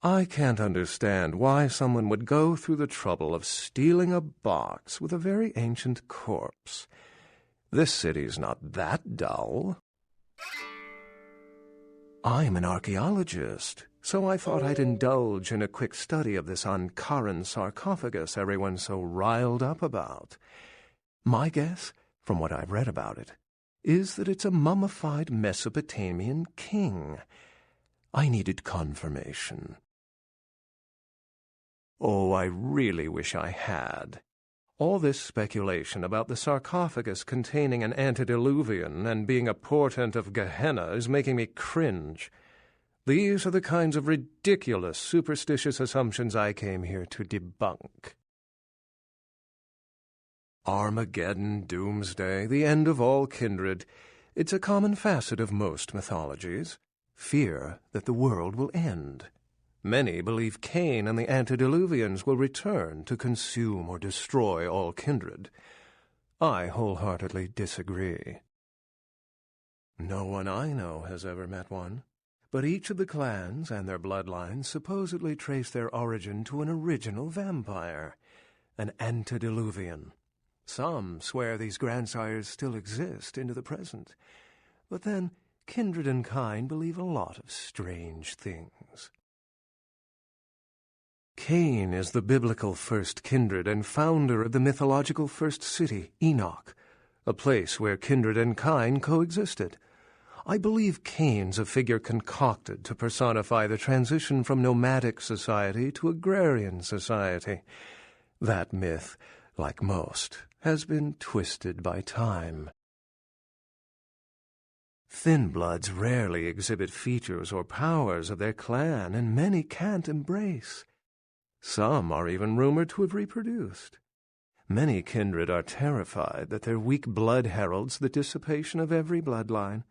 I can't understand why someone would go through the trouble of stealing a box with a very ancient corpse. This city's not that dull. I'm an archaeologist, so I thought I'd indulge in a quick study of this Ankaran sarcophagus everyone's so riled up about. My guess, from what I've read about it, is that it's a mummified Mesopotamian king. I needed confirmation. Oh, I really wish I had. All this speculation about the sarcophagus containing an antediluvian and being a portent of Gehenna is making me cringe. These are the kinds of ridiculous, superstitious assumptions I came here to debunk. Armageddon, doomsday, the end of all kindred. It's a common facet of most mythologies. Fear that the world will end. Many believe Cain and the antediluvians will return to consume or destroy all kindred. I wholeheartedly disagree. No one I know has ever met one, but each of the clans and their bloodlines supposedly trace their origin to an original vampire, an antediluvian. Some swear these grandsires still exist into the present, but then kindred and kind believe a lot of strange things. Cain is the biblical first kindred and founder of the mythological first city, Enoch, a place where kindred and kind coexisted. I believe Cain's a figure concocted to personify the transition from nomadic society to agrarian society. That myth, like most, has been twisted by time. Thin bloods rarely exhibit features or powers of their clan, and many can't embrace. Some are even rumored to have reproduced. Many kindred are terrified that their weak blood heralds the dissipation of every bloodline.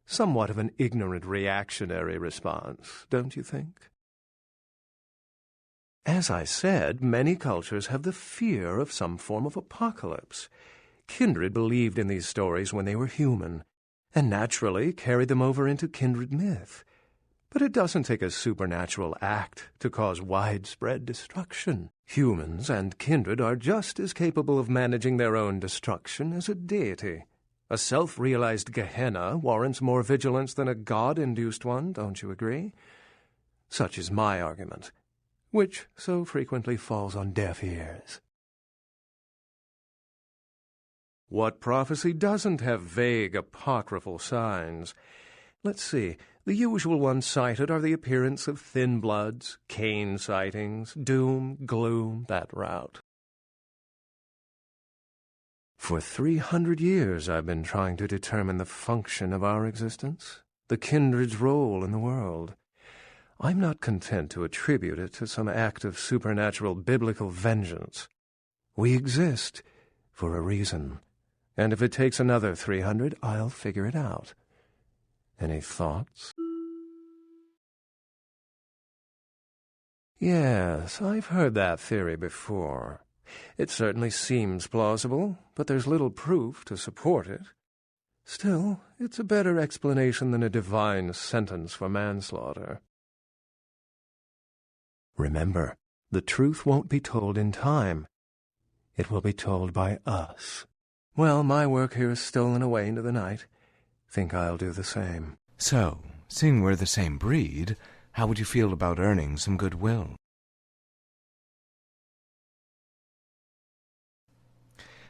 Somewhat of an ignorant reactionary response, don't you think? As I said, many cultures have the fear of some form of apocalypse. Kindred believed in these stories when they were human, and naturally carried them over into kindred myth. But it doesn't take a supernatural act to cause widespread destruction. Humans and kindred are just as capable of managing their own destruction as a deity. A self-realized Gehenna warrants more vigilance than a god-induced one, don't you agree? Such is my argument, which so frequently falls on deaf ears. What prophecy doesn't have vague, apocryphal signs? Let's see. The usual ones cited are the appearance of thin bloods, Cain sightings, doom, gloom, that route. For 300 years I've been trying to determine the function of our existence, the kindred's role in the world. I'm not content to attribute it to some act of supernatural biblical vengeance. We exist for a reason, and if it takes another 300, I'll figure it out. Any thoughts? Yes, I've heard that theory before. It certainly seems plausible, but there's little proof to support it. Still, it's a better explanation than a divine sentence for manslaughter. Remember, the truth won't be told in time. It will be told by us. Well, my work here is stolen away into the night. Think I'll do the same. So, seeing we're the same breed, how would you feel about earning some goodwill?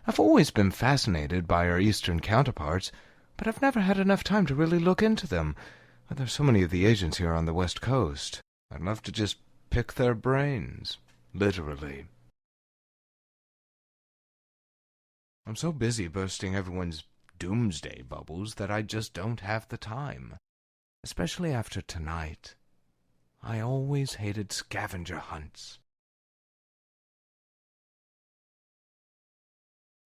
I've always been fascinated by our Eastern counterparts, but I've never had enough time to really look into them. There's so many of the agents here on the West Coast. I'd love to just pick their brains, literally. I'm so busy bursting everyone's doomsday bubbles that I just don't have the time. Especially after tonight. I always hated scavenger hunts.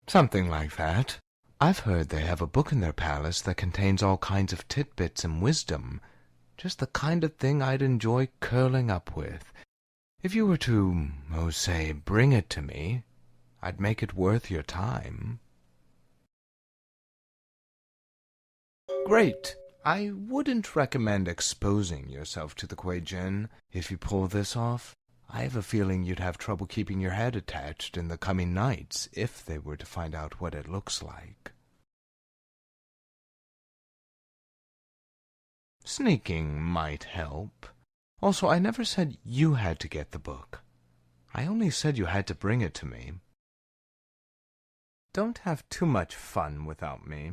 Something like that. I've heard they have a book in their palace that contains all kinds of tidbits and wisdom. Just the kind of thing I'd enjoy curling up with. If you were to, say, bring it to me, I'd make it worth your time. Great! I wouldn't recommend exposing yourself to the Kuei Jin if you pull this off. I have a feeling you'd have trouble keeping your head attached in the coming nights if they were to find out what it looks like. Sneaking might help. Also, I never said you had to get the book. I only said you had to bring it to me. Don't have too much fun without me.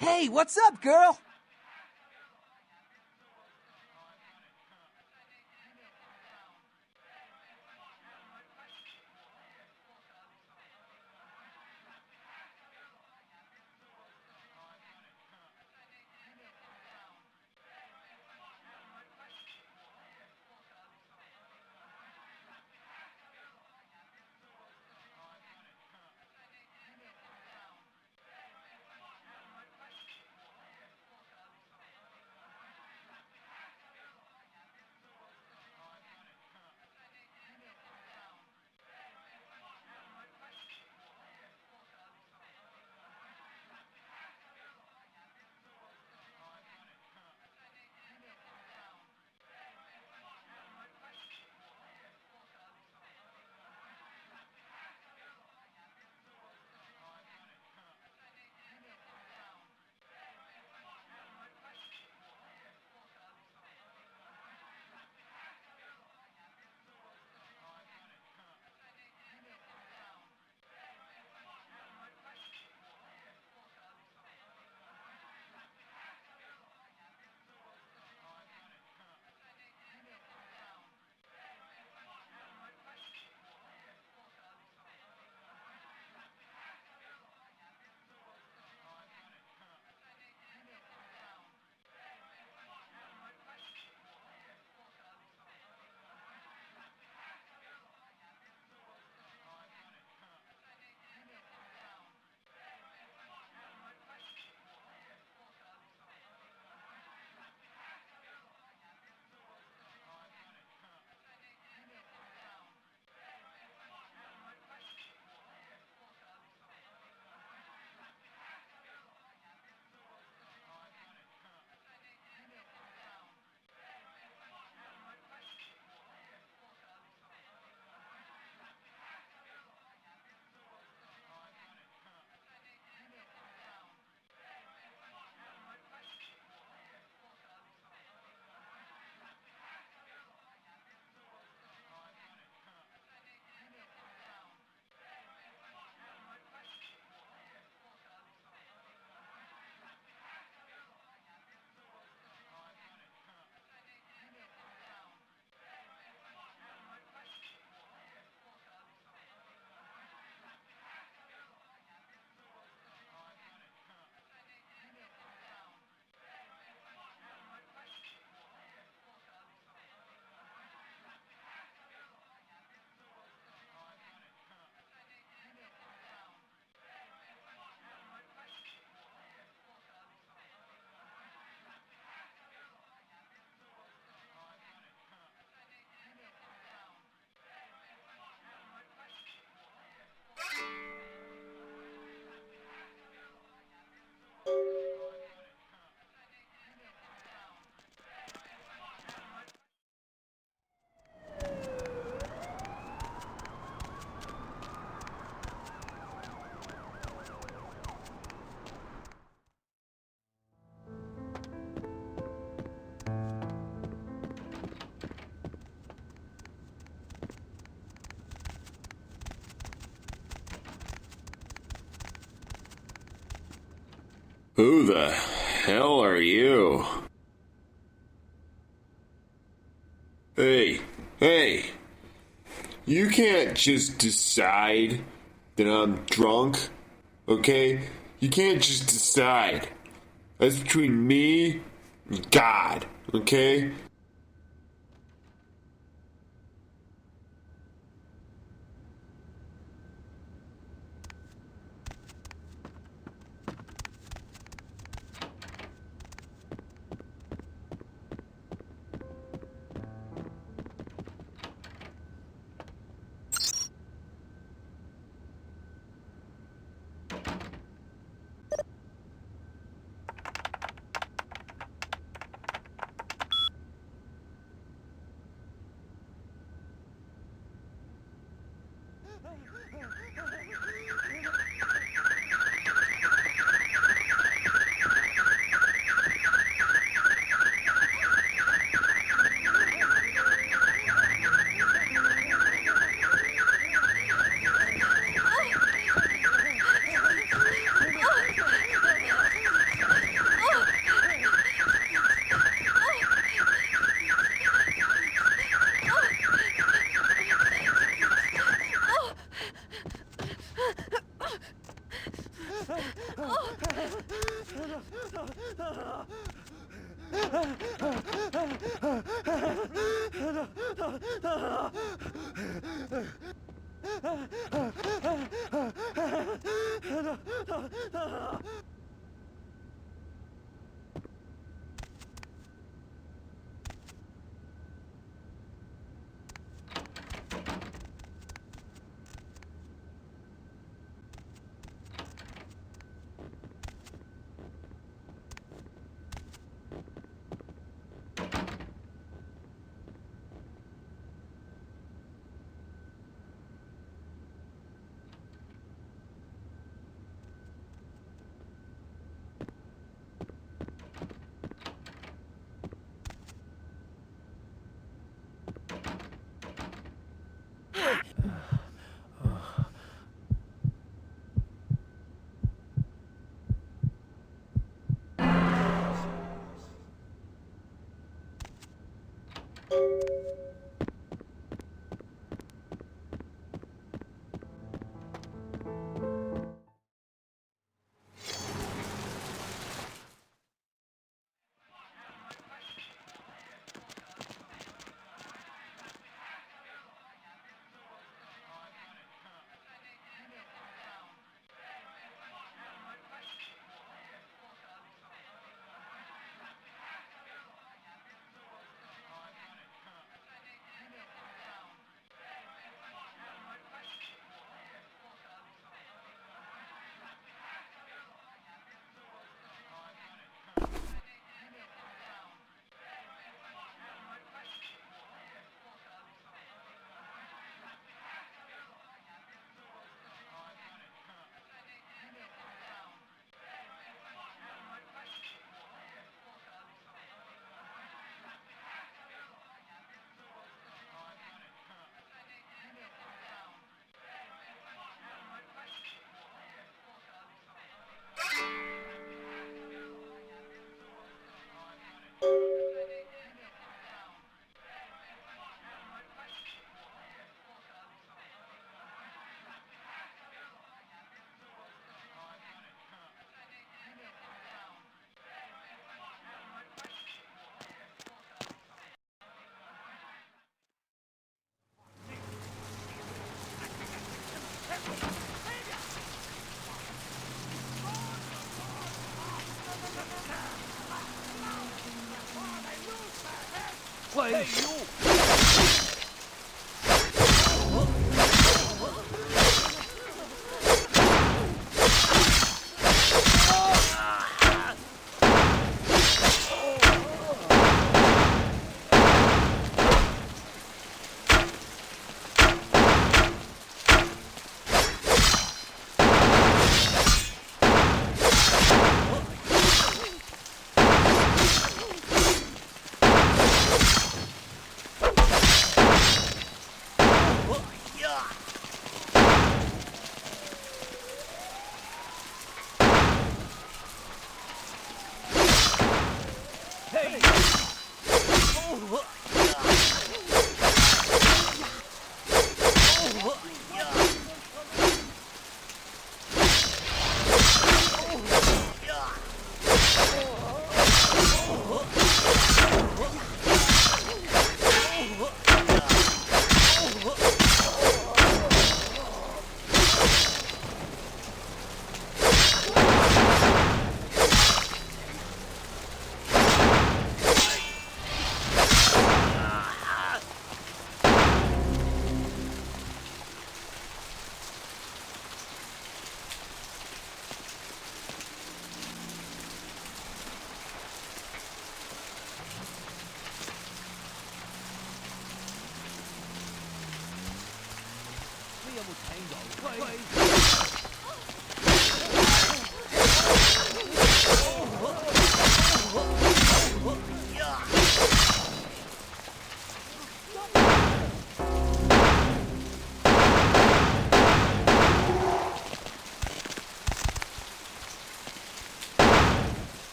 Hey, what's up, girl? Who the hell are you? Hey, you can't just decide that I'm drunk, okay? You can't just decide. That's between me and God, okay?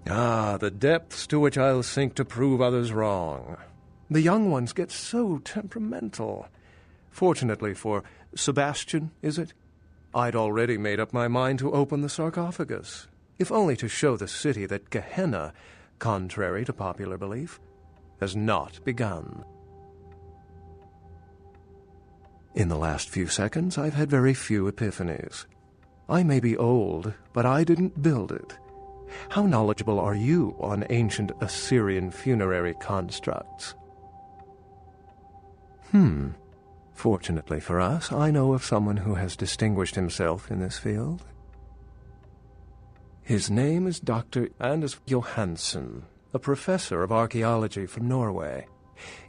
Ah, the depths to which I'll sink to prove others wrong. The young ones get so temperamental. Fortunately for Sebastian, is it? I'd already made up my mind to open the sarcophagus, if only to show the city that Gehenna, contrary to popular belief, has not begun. In the last few seconds, I've had very few epiphanies. I may be old, but I didn't build it. How knowledgeable are you on ancient Assyrian funerary constructs? Fortunately for us, I know of someone who has distinguished himself in this field. His name is Dr. Anders Johansen, a professor of archaeology from Norway.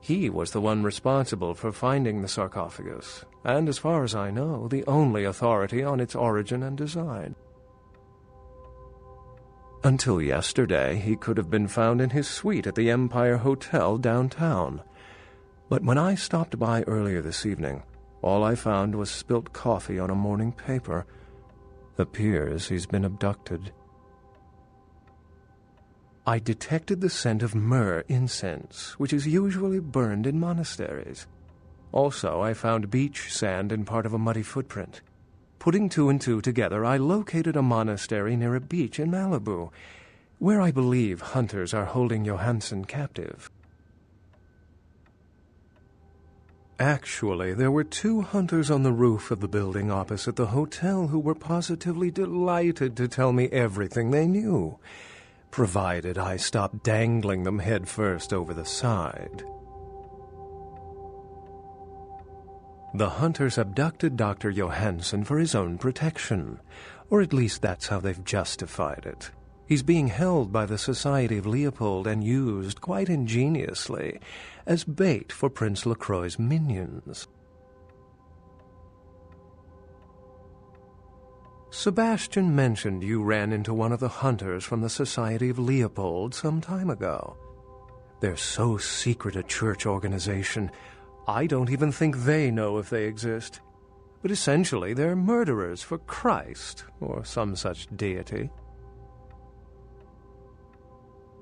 He was the one responsible for finding the sarcophagus, and as far as I know, the only authority on its origin and design. Until yesterday, he could have been found in his suite at the Empire Hotel downtown. But when I stopped by earlier this evening, all I found was spilt coffee on a morning paper. Appears he's been abducted. I detected the scent of myrrh incense, which is usually burned in monasteries. Also, I found beach sand in part of a muddy footprint. Putting two and two together, I located a monastery near a beach in Malibu, where I believe hunters are holding Johansen captive. Actually, there were 2 hunters on the roof of the building opposite the hotel who were positively delighted to tell me everything they knew, provided I stopped dangling them head first over the side. The hunters abducted Dr. Johansen for his own protection, or at least that's how they've justified it. He's being held by the Society of Leopold and used, quite ingeniously, as bait for Prince Lacroix's minions. Sebastian mentioned you ran into one of the hunters from the Society of Leopold some time ago. They're so secret a church organization, I don't even think they know if they exist. But essentially, they're murderers for Christ, or some such deity.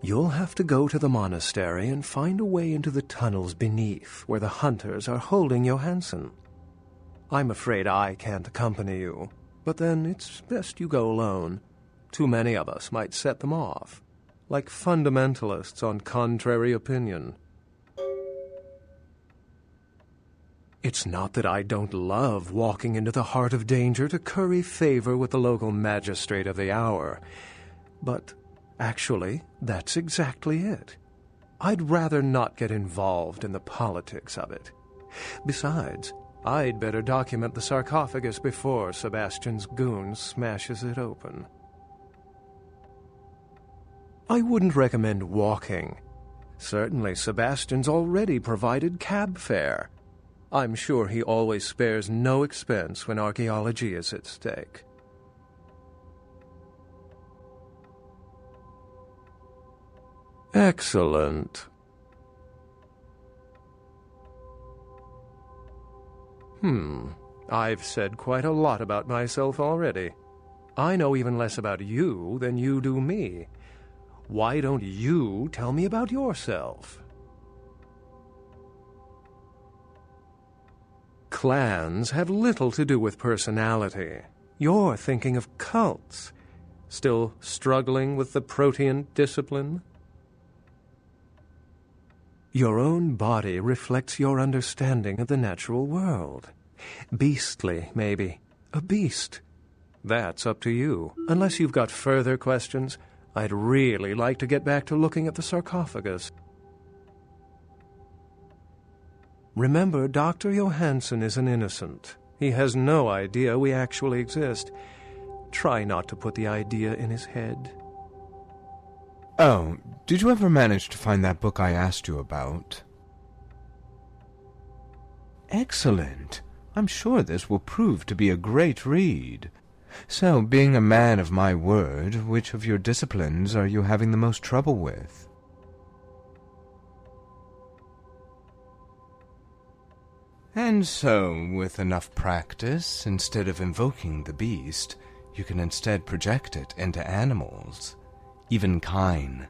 You'll have to go to the monastery and find a way into the tunnels beneath, where the hunters are holding Johansen. I'm afraid I can't accompany you, but then it's best you go alone. Too many of us might set them off, like fundamentalists on contrary opinion. It's not that I don't love walking into the heart of danger to curry favor with the local magistrate of the hour, but actually, that's exactly it. I'd rather not get involved in the politics of it. Besides, I'd better document the sarcophagus before Sebastian's goon smashes it open. I wouldn't recommend walking. Certainly, Sebastian's already provided cab fare. I'm sure he always spares no expense when archaeology is at stake. Excellent. I've said quite a lot about myself already. I know even less about you than you do me. Why don't you tell me about yourself? Clans have little to do with personality. You're thinking of cults. Still struggling with the Protean discipline? Your own body reflects your understanding of the natural world. Beastly, maybe. A beast. That's up to you. Unless you've got further questions, I'd really like to get back to looking at the sarcophagus. Remember, Dr. Johansen is an innocent. He has no idea we actually exist. Try not to put the idea in his head. Oh, did you ever manage to find that book I asked you about? Excellent. I'm sure this will prove to be a great read. So, being a man of my word, which of your disciplines are you having the most trouble with? And so, with enough practice, instead of invoking the beast, you can instead project it into animals. even kine.